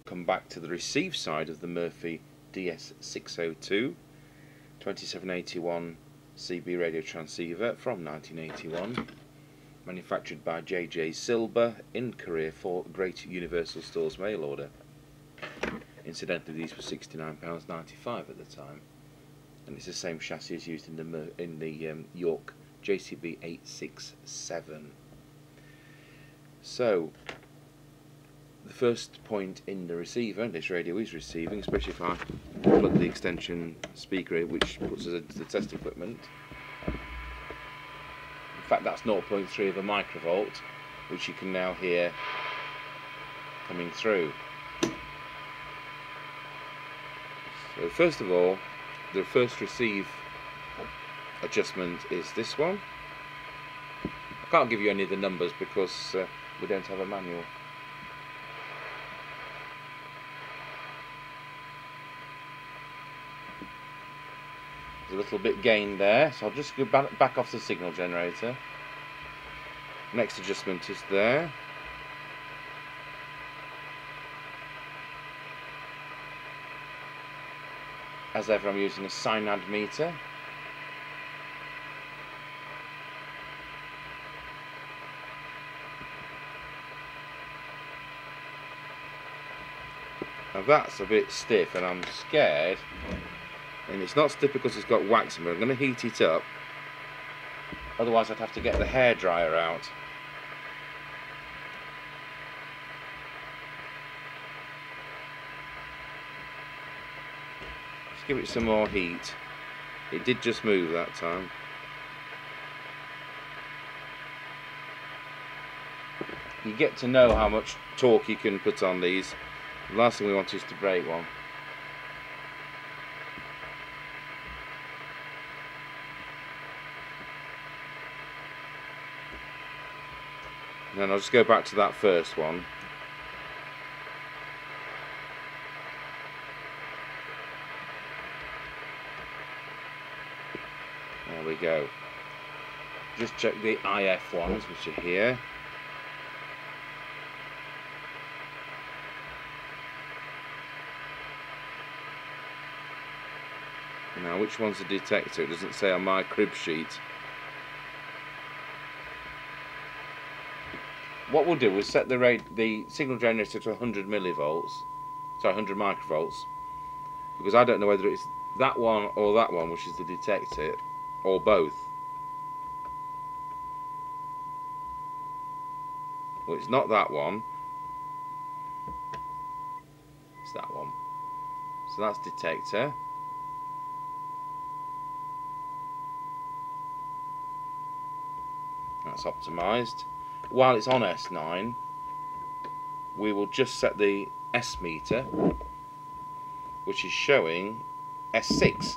come back to the receive side of the Murphy DS602 2781 CB radio transceiver from 1981, manufactured by JJ Silber in Korea for Great Universal Stores mail order. Incidentally, these were £69.95 at the time, and it's the same chassis as used in the York JCB867. So the first point in the receiver, this radio is receiving, especially if I plug the extension speaker in, which puts us into the test equipment. In fact, that's 0.3 of a microvolt, which you can now hear coming through. So first of all, the first receive adjustment is this one. I can't give you any of the numbers because we don't have a manual. There's a little bit gain there, so I'll just go back off the signal generator. Next adjustment is there. As ever, I'm using a synad meter. Now that's a bit stiff and I'm scared, and it's not stiff because it's got wax in it. I'm going to heat it up, otherwise I'd have to get the hairdryer out. Just give it some more heat. It did just move that time. You get to know how much torque you can put on these. The last thing we want is to break one. And then I'll just go back to that first one. There we go. Just check the IF ones, which are here. Now, which one's the detector? It doesn't say on my crib sheet. What we'll do is set the signal generator to 100 millivolts, sorry, 100 microvolts, because I don't know whether it's that one or that one which is the detector, or both. Well, it's not that one. It's that one. So that's detector. That's optimized. While it's on S9, we will just set the S meter, which is showing S6.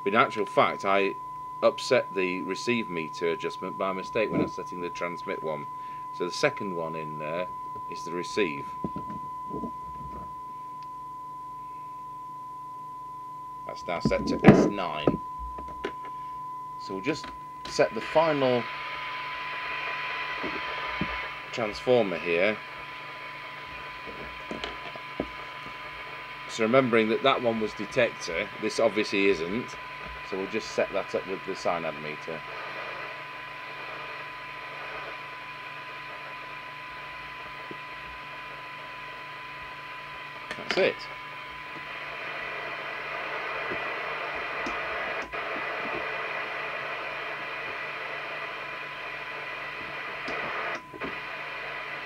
But in actual fact, I upset the receive meter adjustment by mistake when I was setting the transmit one. So the second one in there is the receive. That's now set to S9. So we'll just set the final transformer here. So remembering that that one was detector, this obviously isn't, so we'll just set that up with the synad meter. That's it.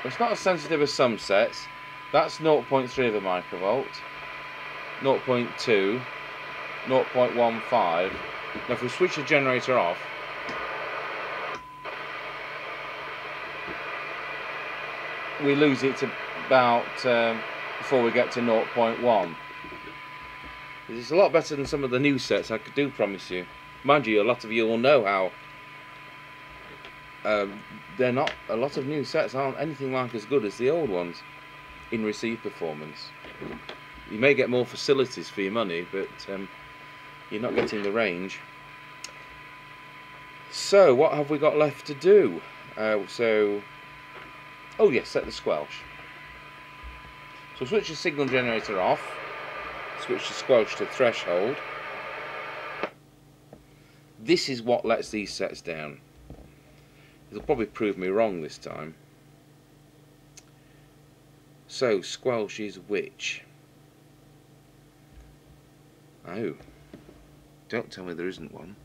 It's not as sensitive as some sets. That's 0.3 of a microvolt, 0.2, 0.15. Now if we switch the generator off, we lose it to about before we get to 0.1. It's a lot better than some of the new sets, I do promise you. Mind you, a lot of you will know how they're not, a lot of new sets aren't anything like as good as the old ones in receive performance. You may get more facilities for your money, but you're not getting the range. So what have we got left to do? Oh yes, set the squelch. So we'll switch the signal generator off, switch the squelch to threshold. This is what lets these sets down. It'll probably prove me wrong this time. So squelch is which? Oh, don't tell me there isn't one.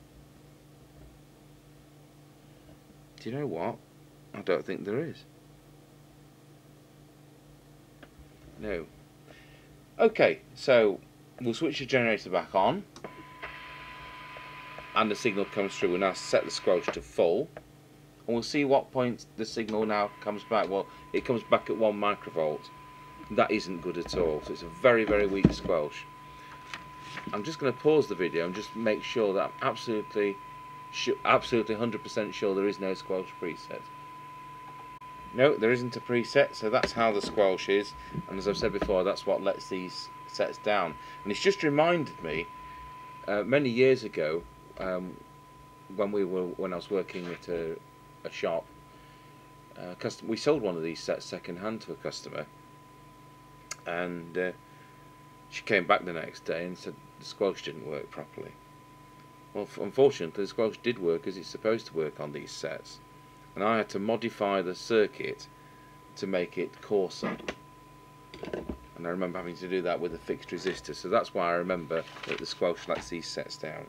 Do you know what? I don't think there is. No. Okay, so we'll switch the generator back on, and the signal comes through. We'll now set the squelch to full, and we'll see what point the signal now comes back. Well, it comes back at 1 microvolt. That isn't good at all, so it's a very, very weak squelch. I'm just going to pause the video and just make sure that I'm absolutely 100% sure there is no squelch preset. No, there isn't a preset, so that's how the squelch is, and as I've said before, that's what lets these sets down. And it's just reminded me, many years ago, when I was working at a shop, we sold one of these sets second hand to a customer, and she came back the next day and said the squelch didn't work properly. Well, unfortunately, the squelch did work as it's supposed to work on these sets, and I had to modify the circuit to make it coarser, and I remember having to do that with a fixed resistor, so that's why I remember that the squelch lets these sets down.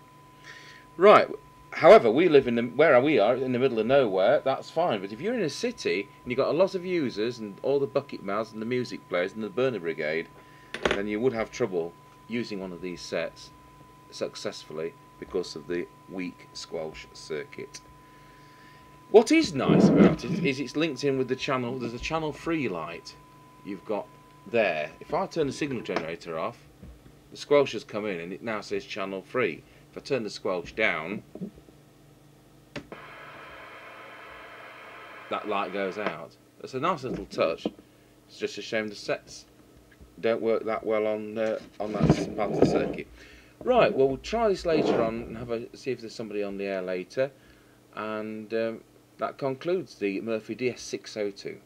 Right, however, we live where we are, in the middle of nowhere. That's fine, but if you're in a city and you've got a lot of users and all the bucket mouths and the music players and the burner brigade, then you would have trouble using one of these sets successfully because of the weak squelch circuit. What is nice about it is it's linked in with the channel. There's a channel free light you've got there. If I turn the signal generator off, the squelch has come in and it now says channel free. If I turn the squelch down, that light goes out. It's a nice little touch. It's just a shame the sets don't work that well on that part of the circuit. Right, well, we'll try this later on and see if there's somebody on the air later, and that concludes the Murphy DS602.